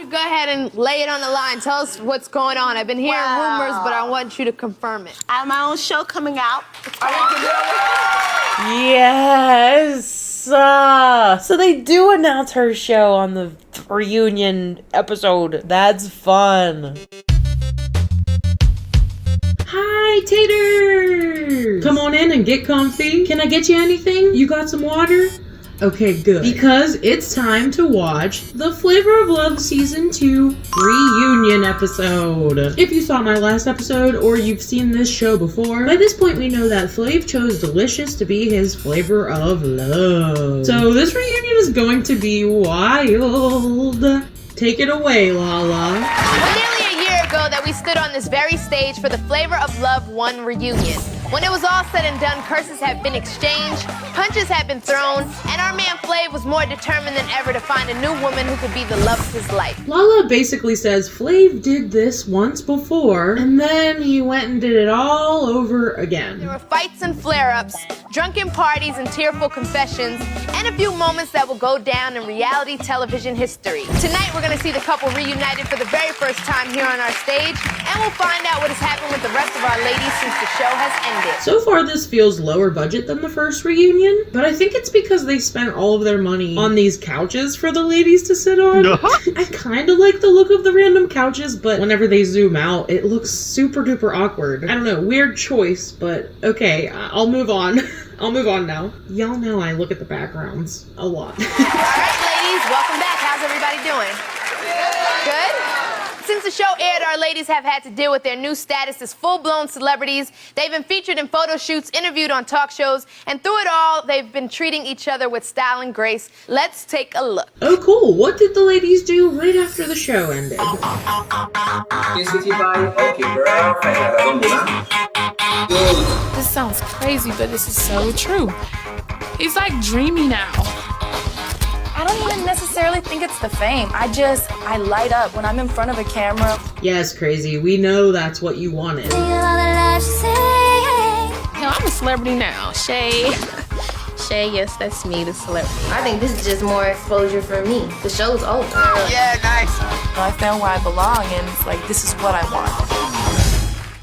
you go ahead and lay it on the line? Tell us what's going on. I've been hearing rumors, but I want you to confirm it. I have my own show coming out. Yes. So they do announce her show on the reunion episode. That's fun. Hi, Tater! Come on in and get comfy. Can I get you anything? You got some water? Okay, good. Because it's time to watch the Flavor of Love Season 2 reunion episode. If you saw my last episode or you've seen this show before, by this point we know that Flav chose Delicious to be his flavor of love. So this reunion is going to be wild. Take it away, Lala. Nearly a year ago that we stood on this very stage for the Flavor of Love 1 reunion. When it was all said and done, curses had been exchanged, punches had been thrown, and our man Flav was more determined than ever to find a new woman who could be the love of his life. Lala basically says Flav did this once before, and then he went and did it all over again. There were fights and flare-ups, drunken parties and tearful confessions, and a few moments that will go down in reality television history. Tonight, we're going to see the couple reunited for the very first time here on our stage, and we'll find out what has happened with the rest of our ladies since the show has ended. So far, this feels lower budget than the first reunion, but I think it's because they spent all of their money on these couches for the ladies to sit on. I kind of like the look of the random couches, but whenever they zoom out, it looks super duper awkward. I don't know, weird choice, but okay, I'll move on. I'll move on now. Y'all know I look at the backgrounds a lot. All right, ladies, welcome back. How's everybody doing? Good? Since the show aired, our ladies have had to deal with their new status as full-blown celebrities. They've been featured in photo shoots, interviewed on talk shows, and through it all, they've been treating each other with style and grace. Let's take a look. Oh, cool. What did the ladies do right after the show ended? This sounds crazy, but this is so true. He's like dreamy now. I don't even necessarily think it's the fame. I light up when I'm in front of a camera. Yes, crazy. We know that's what you wanted. Hell, I'm a celebrity now. Shay. Shay, yes, that's me, the celebrity. I think this is just more exposure for me. The show's over. Yeah, nice. I found where I belong, and it's like, this is what I want.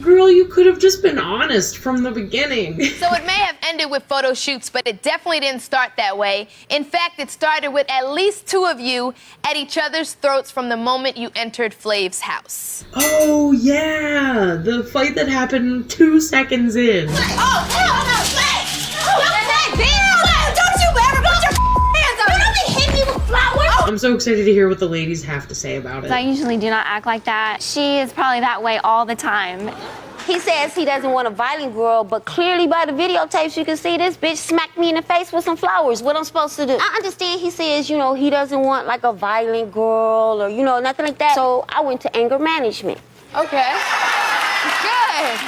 Girl, you could have just been honest from the beginning. So it may have ended with photo shoots, but it definitely didn't start that way. In fact, it started with at least two of you at each other's throats from the moment you entered Flav's house. Oh, yeah. The fight that happened 2 seconds in. Oh, hell no, Flav! Oh, Flav, don't you ever put your hands up! You don't hit me with flowers! I'm so excited to hear what the ladies have to say about it. I usually do not act like that. She is probably that way all the time. He says he doesn't want a violent girl, but clearly by the videotapes you can see this bitch smacked me in the face with some flowers. What I'm supposed to do? I understand he says, you know, he doesn't want like a violent girl or, you know, nothing like that. So I went to anger management. Okay. Good.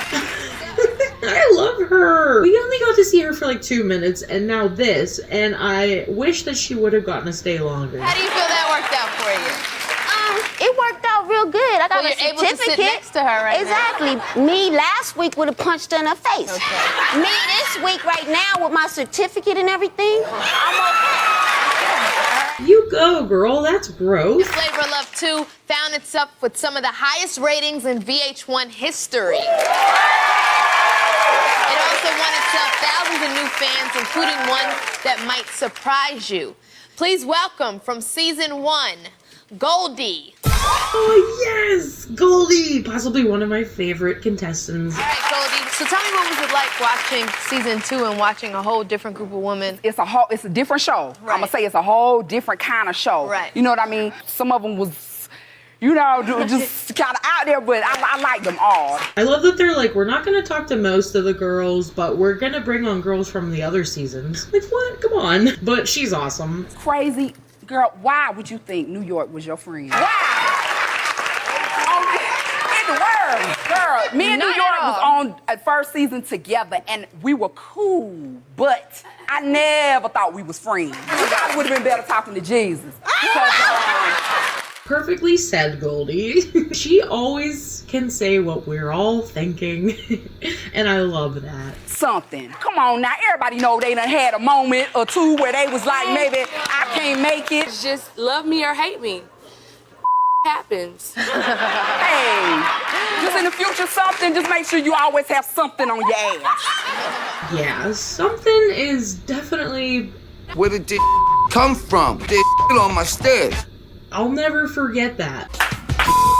I love her. We only got to see her for like 2 minutes, and now this, and I wish that she would have gotten to stay longer. How do you feel that worked out for you? It worked out real good. I got well, a you're certificate. able to sit next to her right exactly. now. Me last week would have punched her in her face. Okay. Me this week right now with my certificate and everything, I'm okay. You go, girl. That's gross. Flavor of Love 2 found itself with some of the highest ratings in VH1 history. It also won itself thousands of new fans, including one that might surprise you. Please welcome from season 1, Goldie. Oh, yes! Goldie! Possibly one of my favorite contestants. All right, Goldie. So tell me, what was it like watching season 2 and watching a whole different group of women? It's a different show. Right. I'm gonna say it's a whole different kind of show. Right. You know what I mean? Some of them was, you know, just kind of out there, but I like them all. I love that they're like, we're not going to talk to most of the girls, but we're going to bring on girls from the other seasons. Like, what? Come on. But she's awesome. Crazy. Girl, why would you think New York was your friend? Why? In the world. Girl, me and New York was on a first season together, and we were cool, but I never thought we was friends. I would have been better talking to Jesus. Because, Perfectly said, Goldie. She always can say what we're all thinking, and I love that. Something. Come on now, everybody know they done had a moment or two where they was like, maybe I can't make it. Just love me or hate me. happens. Hey, just in the future, just make sure you always have something on your ass. Yeah, something is definitely... Where did this come from? This on my stairs. I'll never forget that.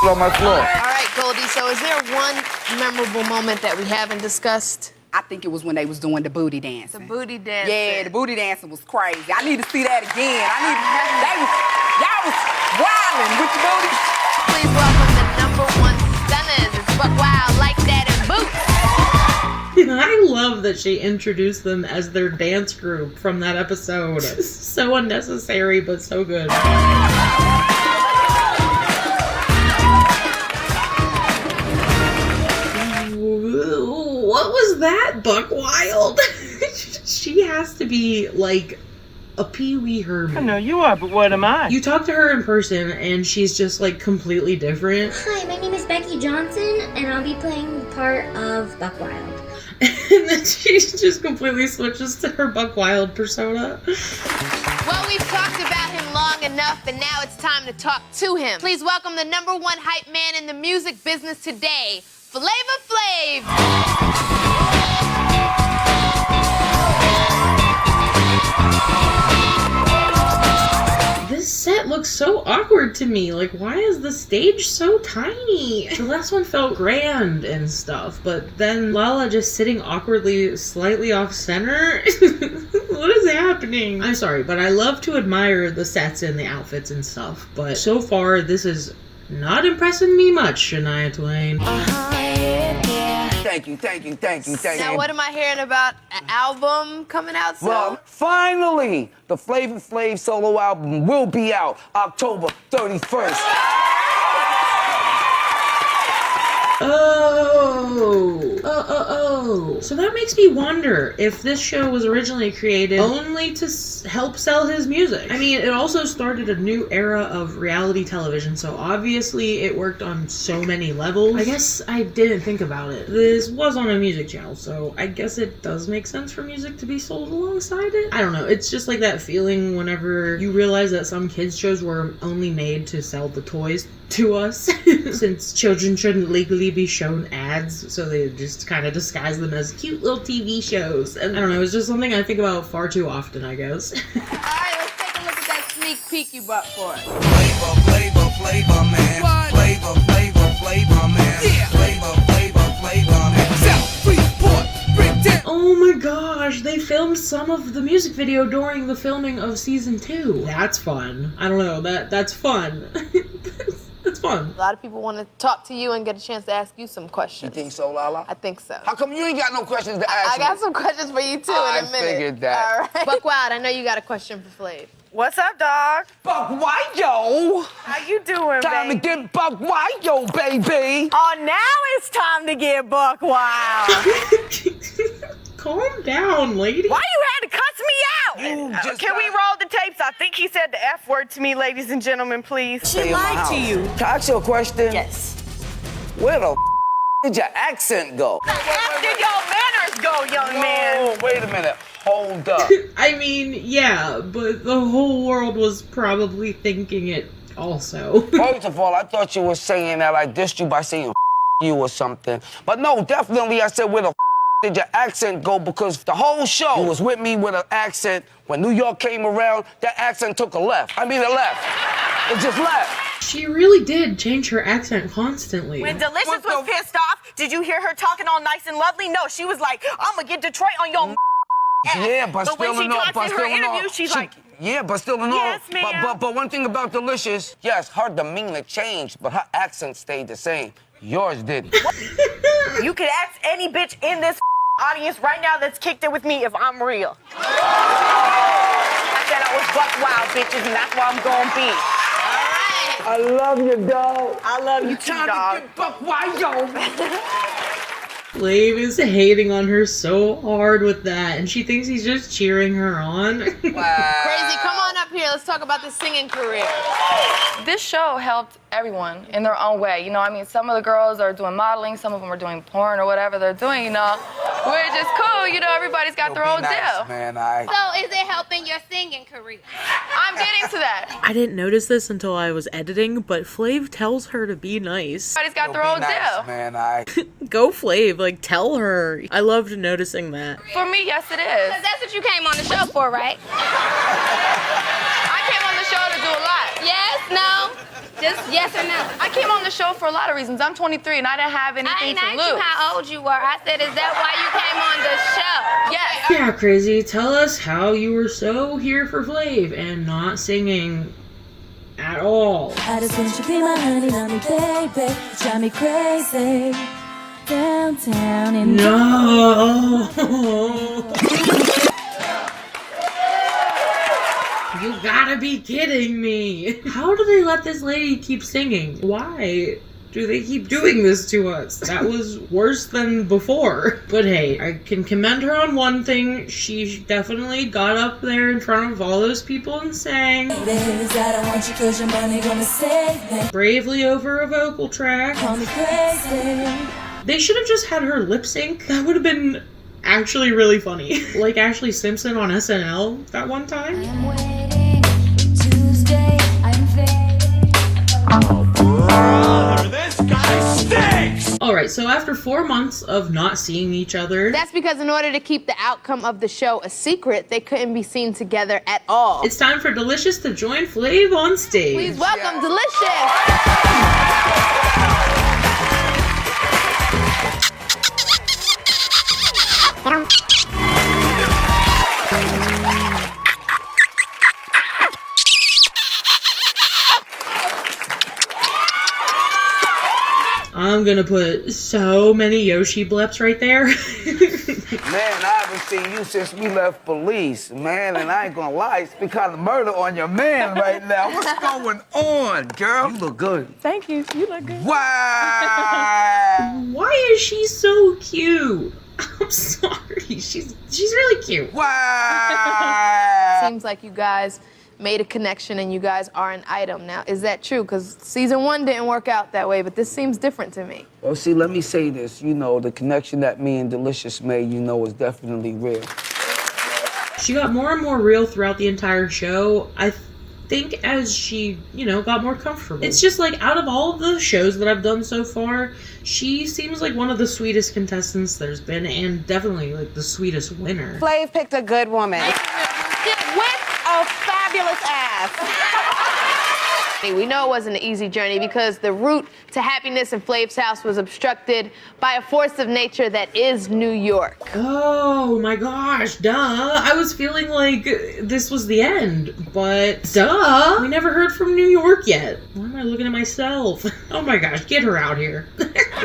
On my floor. All right, Goldie, so is there one memorable moment that we haven't discussed? I think it was when they was doing the booty dancing. The booty dancing. Yeah, the booty dancing was crazy. I need to see that again. Y'all was wilding with the booty. Please welcome the #1 stunners. It's Buck Wild, Like That, and Boots. I love that she introduced them as their dance group from that episode. So unnecessary, but so good. What was that, Buck Wild? She has to be like a Pee-wee Herman. I know you are, but what am I? You talk to her in person and she's just like completely different. Hi, my name is Becky Johnson and I'll be playing the part of Buck Wild. And then she just completely switches to her Buck Wild persona. Well, we've talked about him long enough, and now it's time to talk to him. Please welcome the #1 hype man in the music business today, Flavor Flav. This set looks so awkward to me. Like, why is the stage so tiny? The last one felt grand and stuff, but then Lala just sitting awkwardly, slightly off center. What is happening? I'm sorry, but I love to admire the sets and the outfits and stuff, but so far this is not impressing me much, Shania Twain. Thank you, thank you, thank you, thank you. Now, what am I hearing about an album coming out soon? Well, finally, the Flavor Flav solo album will be out October 31st. Oh. So that makes me wonder if this show was originally created only to help sell his music. I mean, it also started a new era of reality television, so obviously it worked on so many levels. I guess I didn't think about it. This was on a music channel, so I guess it does make sense for music to be sold alongside it. I don't know, it's just like that feeling whenever you realize that some kids shows were only made to sell the toys to us, since children shouldn't legally be shown ads, so they just kind of disguise them as cute little TV shows. And I don't know, it's just something I think about far too often, I guess. Alright, let's take a look at that sneak peek you bought for us. Flavor, man. What? Flavor, man. Yeah. Flavor, man. South Freeport, Bricktown. Oh my gosh, they filmed some of the music video during the filming of season 2. That's fun. I don't know, that's fun. That's fun. A lot of people want to talk to you and get a chance to ask you some questions. You think so, Lala? I think so. How come you ain't got no questions to ask I got some questions for you too in a minute. I figured that. All right. Buck Wild, I know you got a question for Flav. What's up, dog? Buck Wild! How you doing, Time to baby? get Buck Wild, baby! Oh, now it's time to get Buck Wild. Calm down, lady. Why you had to cuss me out? Can we roll the tapes? I think he said the F word to me, ladies and gentlemen, please. Stay in my house. Can I ask you a question? Yes. Where the did your accent go? Where did your manners go, young man? Oh, wait a minute. Hold up. I mean, yeah, but the whole world was probably thinking it also. First of all, I thought you were saying that I dissed you by saying you or something. But no, definitely I said where the did your accent go, because the whole show was with me with an accent. When New York came around, that accent took a left. I mean, it left. It just left. She really did change her accent constantly. When Delicious was pissed off, did you hear her talking all nice and lovely? No, she was like, I'm gonna get Detroit on your ass. Yeah, but still when she in all, talks in her interview, she's like, yeah, but still in all. Yes, ma'am. But one thing about Delicious, yes, her demeanor changed, but her accent stayed the same. Yours didn't. You could ask any bitch in this audience right now that's kicked it with me if I'm real. I said I was Buck Wild, bitches, and that's why I'm gonna be. I love you, dog. I love you too, dog. To get Buck Wild. Flav is hating on her so hard with that, and she thinks he's just cheering her on. Crazy, come on up here. Let's talk about the singing career. This show helped everyone in their own way. You know, I mean, some of the girls are doing modeling, some of them are doing porn or whatever they're doing, you know. We're just cool, you know, everybody's got their own deal. Man, So is it helping your singing career? I'm getting to that. I didn't notice this until I was editing, but Flav tells her to be nice. Everybody's got their own deal. Man, Go Flav, like tell her. I loved noticing that. For me, yes it is. Because that's what you came on the show for, right? I came on the show to do a lot. Yes, no? Just yes or no? I came on the show for a lot of reasons. I'm 23 and I didn't have I anything ain't to asked lose. you how old you were. I said, is that why you came on the show? Yes. Yeah, Crazy, tell us how you were so here for Flav and not singing at all. I just want you to be my honey, love me, baby. You drive me crazy. Downtown in No. You gotta be kidding me. How do they let this lady keep singing? Why do they keep doing this to us? That was worse than before. But hey, I can commend her on one thing. She definitely got up there in front of all those people and sang. I don't want you 'cause your money gonna save me. Bravely over a vocal track. Call me crazy. They should have just had her lip sync. That would have been actually really funny. Like Ashley Simpson on SNL that one time. Alright, so after 4 months of not seeing each other... That's because in order to keep the outcome of the show a secret, they couldn't be seen together at all. It's time for Delicious to join Flav on stage. Please welcome Delicious! I'm gonna put so many Yoshi blips right there. Man, I haven't seen you since we left police, man, and I ain't gonna lie, it's because of murder on your man right now. What's going on, girl? You look good. Thank you. You look good. Wow! Why is she so cute? I'm sorry. She's really cute. Wow! Seems like you guys made a connection and you guys are an item now. Is that true? Because season 1 didn't work out that way, but this seems different to me. Well, see, let me say this. You know, the connection that me and Delicious made, you know, is definitely real. She got more and more real throughout the entire show. I think as she, you know, got more comfortable. It's just like out of all of the shows that I've done so far, she seems like one of the sweetest contestants there's been and definitely like the sweetest winner. Flav picked a good woman. With a fabulous ass. We know it wasn't an easy journey because the route to happiness in Flav's house was obstructed by a force of nature that is New York. Oh my gosh, duh. I was feeling like this was the end, but duh. We never heard from New York yet. Why am I looking at myself? Oh my gosh, get her out here.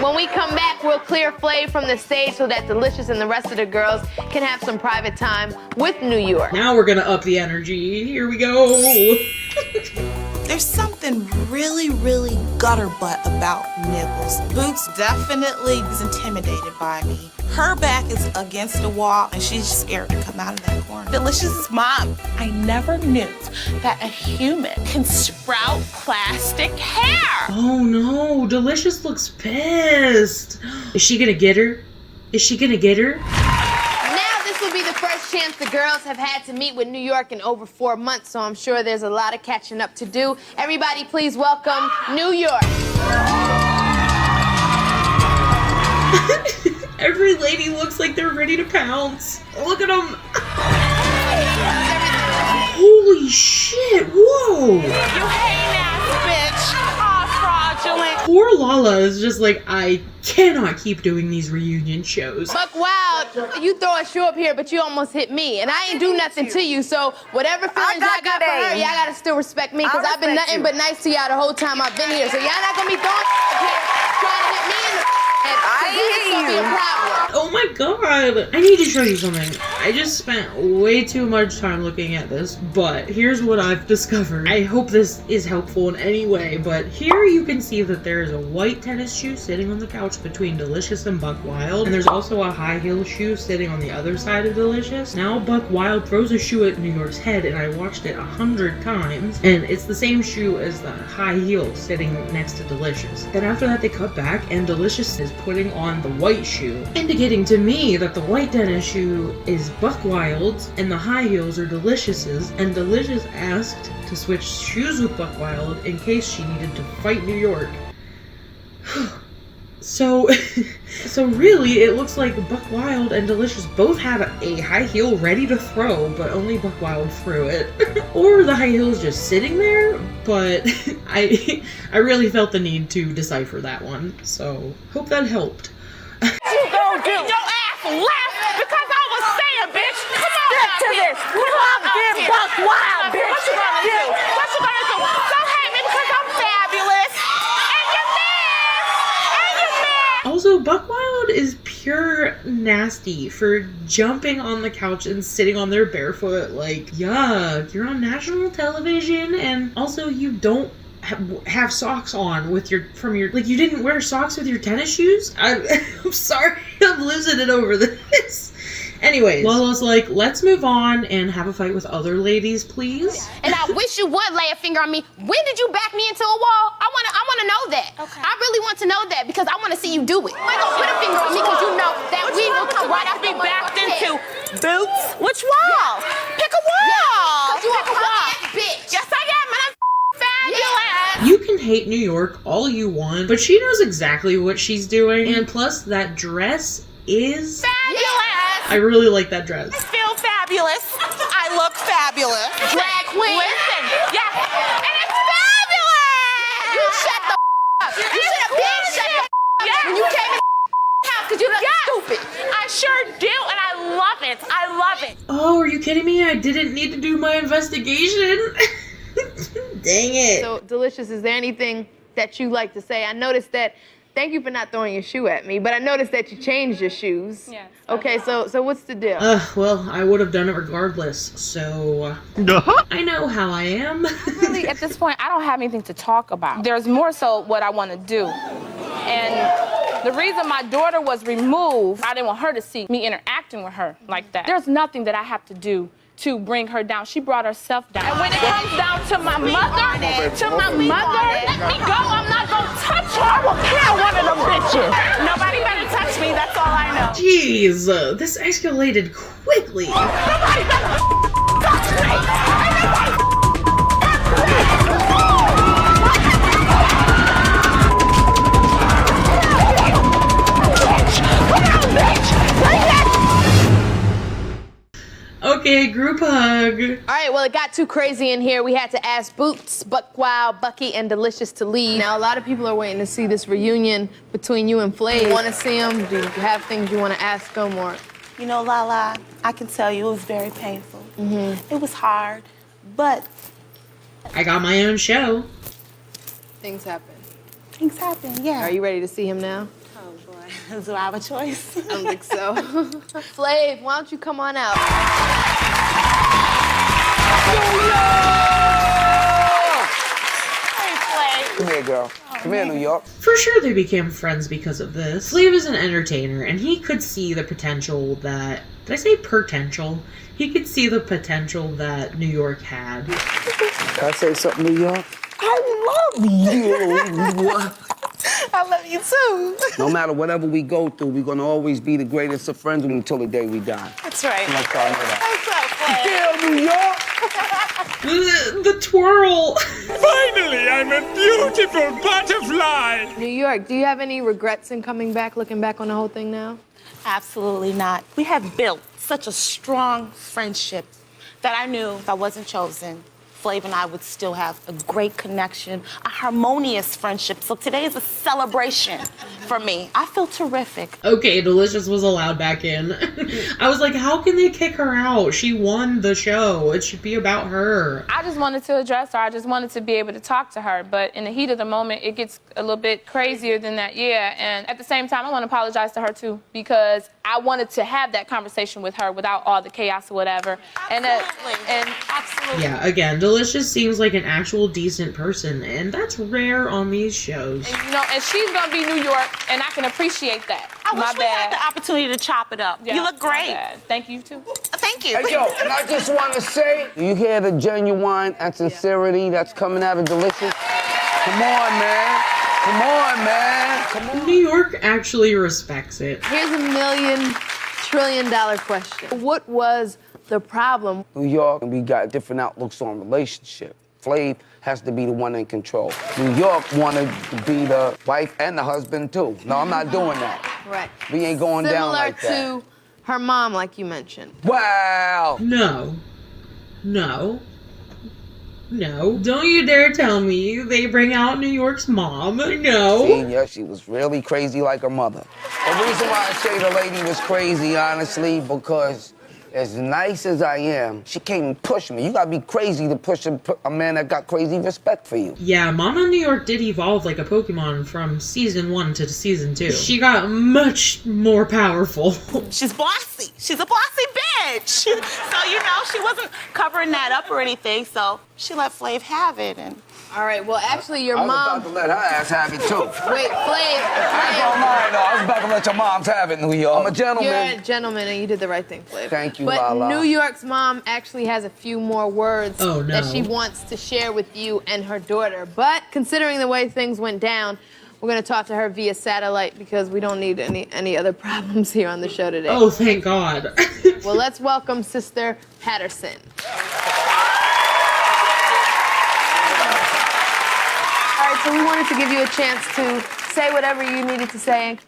When we come back, we'll clear Flav from the stage so that Delicious and the rest of the girls can have some private time with New York. Now we're gonna up the energy. Here we go. There's something really, really gutter butt about Nibbles. Boots definitely is intimidated by me. Her back is against the wall and she's scared to come out of that corner. Delicious' mom. I never knew that a human can sprout plastic hair. Oh no, Delicious looks pissed. Is she gonna get her? Is she gonna get her? This will be the first chance the girls have had to meet with New York in over 4 months, so I'm sure there's a lot of catching up to do. Everybody, please welcome New York. Every lady looks like they're ready to pounce. Look at them. Holy shit, whoa. You hate ass bitch. Oh, fraudulent. Poor Lala is just like, I cannot keep doing these reunion shows. Buck Wild, you throw a shoe up here, but you almost hit me, and I ain't do nothing to you, so whatever feelings y'all got for her, y'all gotta still respect me, because I've been nothing but nice to y'all the whole time I've been here, so y'all not gonna be throwing up here trying to hit me in the I hear you. Oh my god, I need to show you something. I just spent way too much time looking at this, but here's what I've discovered. I hope this is helpful in any way, but here you can see that there is a white tennis shoe sitting on the couch between Delicious and Buck Wild, and there's also a high heel shoe sitting on the other side of Delicious. Now Buck Wild throws a shoe at New York's head, and I watched it 100 times, and it's the same shoe as the high heel sitting next to Delicious. Then after that they cut back, and Delicious is putting on the white shoe, indicating to me that the white tennis shoe is Buck Wild's and the high heels are Delicious's, and Delicious asked to switch shoes with Buck Wild in case she needed to fight New York. So really, it looks like Buck Wild and Delicious both had a high heel ready to throw, but only Buck Wild threw it. Or the high heel is just sitting there, but I really felt the need to decipher that one, so hope that helped. You gon' do your ass left because I was saying, bitch. Come on up to this. Come get Buck Wild, bitch. What you gonna do? What you gonna do? Don't hate me because I'm fabulous. And you're mad. And you're mad. Also, Buck Wild is pure nasty for jumping on the couch and sitting on there barefoot. Like, yuck, you're on national television, and also you don't have socks on with you didn't wear socks with your tennis shoes? I'm sorry, I'm losing it over this. Anyways, Lala's like, let's move on and have a fight with other ladies, please. And I wish you would lay a finger on me. When did you back me into a wall? I wanna know that. Okay. I really want to know that because I want to see you do it. Like, don't put a finger on me because you know that we will come right after be backed into. Boots? Which wall? Yeah. Pick a wall. Yeah, you pick a wall. Bitch. Yes, I am, and I'm fabulous. You can hate New York all you want, but she knows exactly what she's doing, and plus that dress is fabulous. I really like that dress. I feel fabulous. I look fabulous. Drag queen. Listen, yes, and it's fabulous. You shut the up. You should have been shut the up when you came in the house because you look stupid. I sure do, and I love it. I love it. Oh, are you kidding me? I didn't need to do my investigation. Dang it. So, Delicious, is there anything that you like to say? I noticed that, thank you for not throwing your shoe at me, but I noticed that you changed your shoes. Yes. Okay, so what's the deal? Well, I would have done it regardless, so I know how I am. Really, at this point, I don't have anything to talk about. There's more so what I want to do. And the reason my daughter was removed, I didn't want her to see me interacting with her like that. There's nothing that I have to do to bring her down. She brought herself down. And when it comes down to my mother, let me go. I'm not gonna touch her. I will kill one of them bitches. Nobody better touch me. That's all I know. Jeez, this escalated quickly. Nobody better touch me. Okay, group hug. All right, well, it got too crazy in here. We had to ask Boots, Buck Wild, Bucky, and Delicious to leave. Now, a lot of people are waiting to see this reunion between you and Flav. You want to see them? Do you have things you want to ask them? Or? You know, Lala, I can tell you it was very painful. Mm-hmm. It was hard, but I got my own show. Things happen. Things happen, yeah. Are you ready to see him now? Oh, boy. Do I have a choice? I don't think so. Flav, why don't you come on out? Come here, girl. Come here, New York. For sure they became friends because of this. Flav is an entertainer, and he could see the potential that... Did I say potential? He could see the potential that New York had. Can I say something, New York? I love you. I love you too. No matter whatever we go through, we're gonna always be the greatest of friends until the day we die. That's right. Let's all know that. What's up, Flav? Damn, New York! The twirl. Finally, I'm a beautiful butterfly. New York, do you have any regrets in coming back, looking back on the whole thing now? Absolutely not. We have built such a strong friendship that I knew if I wasn't chosen, Flav and I would still have a great connection, a harmonious friendship. So today is a celebration for me. I feel terrific. Okay, Delicious was allowed back in. I was like, how can they kick her out? She won the show. It should be about her. I just wanted to address her. I just wanted to be able to talk to her. But in the heat of the moment, it gets a little bit crazier than that, yeah. And at the same time, I want to apologize to her, too, because I wanted to have that conversation with her without all the chaos or whatever. Absolutely. Yeah, again, Delicious seems like an actual decent person, and that's rare on these shows. And, you know, and she's going to be New York, and I can appreciate that. I wish we had the opportunity to chop it up. Yeah, you look great. Thank you, too. Thank you. Hey, yo, and I just want to say, do you hear the genuine and sincerity that's coming out of Delicious? Come on, man. Come on, man. Come on. New York actually respects it. Here's a $1 trillion question. What was the problem? New York, we got different outlooks on relationship. Flav has to be the one in control. New York wanted to be the wife and the husband too. No, I'm not doing that. Right. We ain't going down like that. Similar to her mom, like you mentioned. Wow. No. No. No. Don't you dare tell me they bring out New York's mom. No. See, yeah, she was really crazy like her mother. The reason why I say the lady was crazy, honestly, because as nice as I am, she came and pushed me. You gotta be crazy to push a man that got crazy respect for you. Yeah, Mama New York did evolve like a Pokemon from season 1 to season 2. She got much more powerful. She's bossy. She's a bossy bitch. So, you know, she wasn't covering that up or anything, so she let Flav have it. And all right, well, actually, your I was mom... about to let her ass have it, too. Wait, Flav. I ain't gonna lie, though. I was about to let your moms have it, New York. I'm a gentleman. You're a gentleman, and you did the right thing, Flav. Thank you, but Lala. New York's mom actually has a few more words Oh, no. that she wants to share with you and her daughter. But considering the way things went down, we're going to talk to her via satellite because we don't need any other problems here on the show today. Oh, thank God. Well, let's welcome Sister Patterson. All right, so we wanted to give you a chance to say whatever you needed to say.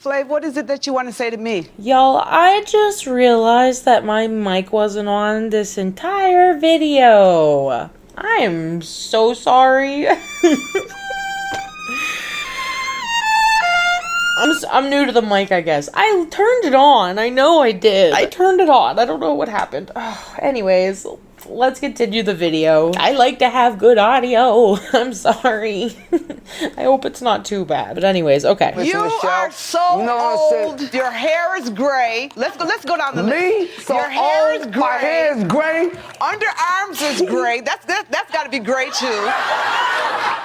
Flav, what is it that you want to say to me? Y'all, I just realized that my mic wasn't on this entire video. I am so sorry. I'm new to the mic, I guess. I turned it on. I know I did. I turned it on. I don't know what happened. Anyways, let's continue the video. I like to have good audio. I'm sorry. I hope it's not too bad. But anyways, okay. You are so old. Your hair is gray. Let's go down the list. So your hair is old, gray. my hair is gray. Underarms is gray. That's got to be gray too.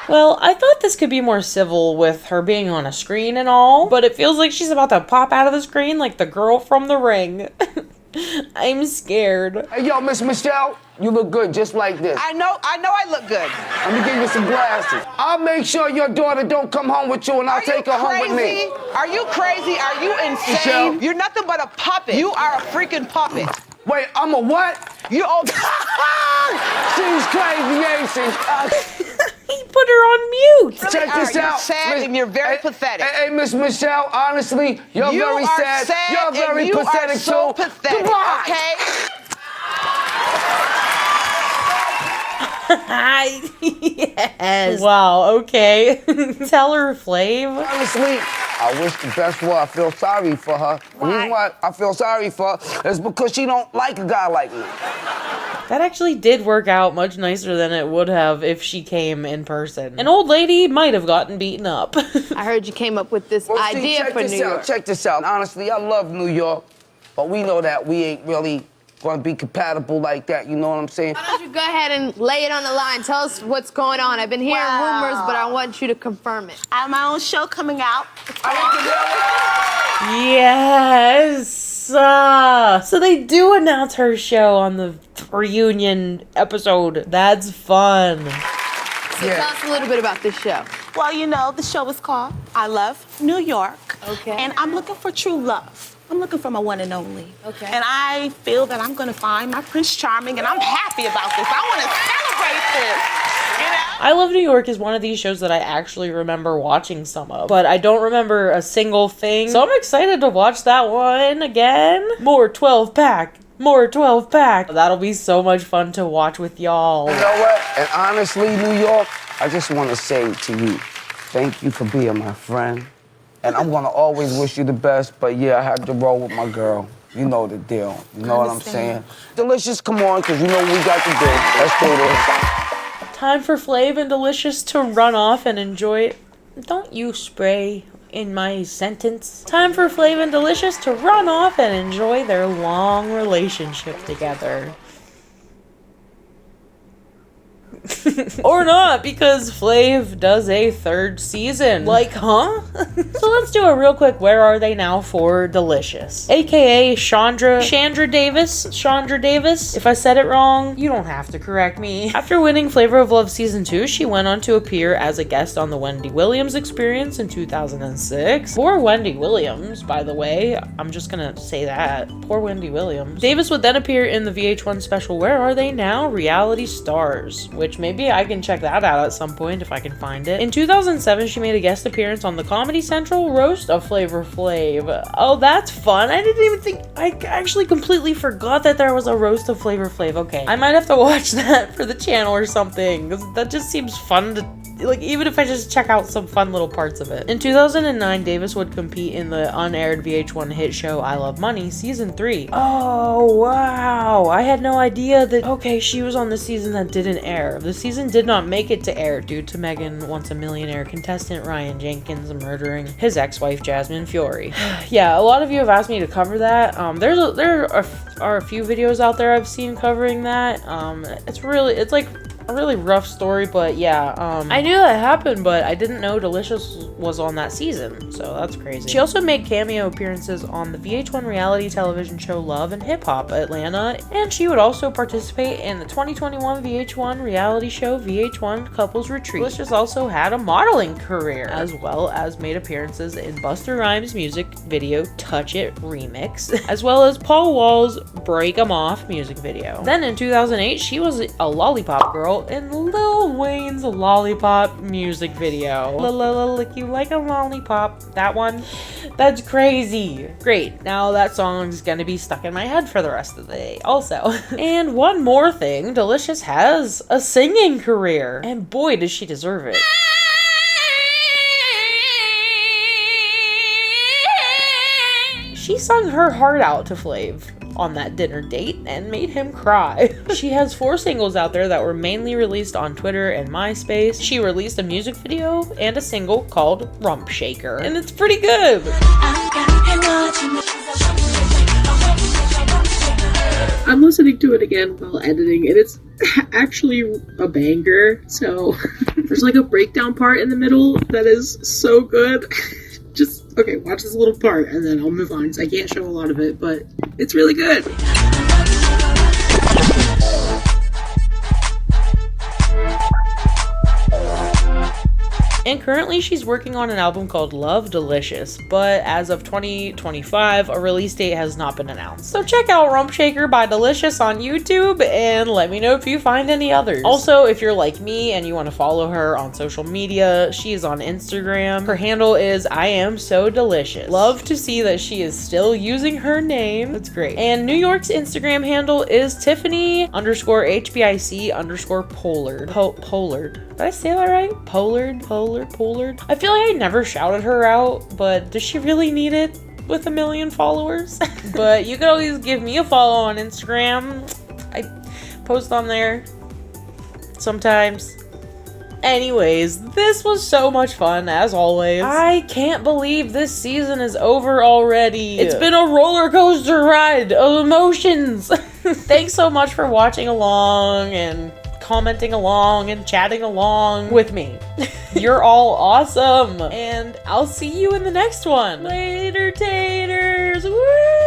Well, I thought this could be more civil with her being on a screen and all, but it feels like she's about to pop out of the screen like the girl from The Ring. I'm scared. Hey, yo, Miss Michelle, you look good just like this. I know I look good. Let me give you some glasses. I'll make sure your daughter don't come home with you and I'll take her home with me. Are you crazy? Are you insane? Michelle. You're nothing but a puppet. You are a freaking puppet. Wait, I'm a what? You old. She's crazy, ain't she? He put her on mute. Check this out. You're sad and you're very pathetic. Hey, Miss Michelle, honestly, you're very sad. You're very and pathetic, you are so too. pathetic. Goodbye. Okay? Yes. Wow, okay. Tell her, Flav. Honestly, I wish the best for her. I feel sorry for her. The reason why I feel sorry for her is because she don't like a guy like me. That actually did work out much nicer than it would have if she came in person. An old lady might have gotten beaten up. I heard you came up with this idea for New York. Check this out. Honestly, I love New York, but we know that we ain't really going to be compatible like that. You know what I'm saying? Why don't you go ahead and lay it on the line? Tell us what's going on. I've been hearing rumors, but I want you to confirm it. I have my own show coming out. Yes. So they do announce her show on the reunion episode. That's fun. So tell us a little bit about this show. Well, you know, the show is called I Love New York. Okay. And I'm looking for true love. I'm looking for my one and only. Okay. And I feel that I'm going to find my Prince Charming, and I'm happy about this. I want to celebrate this. You know? I Love New York is one of these shows that I actually remember watching some of, but I don't remember a single thing. So I'm excited to watch that one again. More 12-pack. More 12-pack. That'll be so much fun to watch with y'all. You know what? And honestly, New York, I just want to say to you, thank you for being my friend. And I'm going to always wish you the best, but yeah, I had to roll with my girl. You know the deal. You know what I'm saying? Delicious, come on, because you know what we got to do. Let's do this. Time for Flav and Delicious to run off and enjoy it. Don't you spray in my sentence. Time for Flav and Delicious to run off and enjoy their long relationship together. Or not, because Flav does a 3rd season. Like, huh? So let's do a real quick Where Are They Now for Delicious. AKA Chandra Davis. If I said it wrong, you don't have to correct me. After winning Flavor of Love Season 2, she went on to appear as a guest on the Wendy Williams Experience in 2006. Poor Wendy Williams, by the way. I'm just gonna say that. Poor Wendy Williams. Davis would then appear in the VH1 special Where Are They Now? Reality Stars, which maybe I can check that out at some point if I can find it. In 2007, she made a guest appearance on the Comedy Central Roast of Flavor Flav. Oh, that's fun. I didn't even think, I actually completely forgot that there was a Roast of Flavor Flav. Okay, I might have to watch that for the channel or something, because that just seems fun to, like, even if I just check out some fun little parts of it. In 2009, Davis would compete in the unaired VH1 hit show I Love Money Season 3. Oh, wow. I had no idea that, okay, she was on the season that didn't air. The season did not make it to air due to Megan Once a Millionaire contestant Ryan Jenkins murdering his ex-wife Jasmine Fiore. Yeah, a lot of you have asked me to cover that. There are a few videos out there I've seen covering that. It's like a really rough story, but yeah, I knew that happened, but I didn't know Delicious was on that season, so that's crazy. She also made cameo appearances on the VH1 reality television show Love and Hip Hop Atlanta, and she would also participate in the 2021 VH1 reality show VH1 Couples Retreat. Delicious also had a modeling career, as well as made appearances in Busta Rhymes' music video Touch It Remix, as well as Paul Wall's Break 'Em Off music video. Then in 2008, she was a lollipop girl in Lil Wayne's Lollipop music video. Lick you like a lollipop. That one? That's crazy. Great. Now that song's gonna be stuck in my head for the rest of the day also. And one more thing, Delicious has a singing career. And boy, does she deserve it. She sung her heart out to Flav on that dinner date and made him cry. She has 4 singles out there that were mainly released on Twitter and MySpace. She released a music video and a single called Rump Shaker, and it's pretty good. I'm listening to it again while editing, and it's actually a banger. So there's like a breakdown part in the middle that is so good. Just, okay, watch this little part and then I'll move on, because I can't show a lot of it, but it's really good. And currently she's working on an album called Love Delicious, but as of 2025, a release date has not been announced. So check out Rump Shaker by Delicious on YouTube and let me know if you find any others. Also, if you're like me and you want to follow her on social media, she is on Instagram. Her handle is I Am So Delicious. Love to see that she is still using her name. That's great. And New York's Instagram handle is Tiffany_HBIC_Pollard. Pollard. Did I say that right? Pollard. I feel like I never shouted her out, but does she really need it with 1 million followers? But you can always give me a follow on Instagram. I post on there sometimes. Anyways, this was so much fun, as always. I can't believe this season is over already. It's been a roller coaster ride of emotions. Thanks so much for watching along and commenting along and chatting along with me. You're all awesome, and I'll see you in the next one. Later, taters. Woo!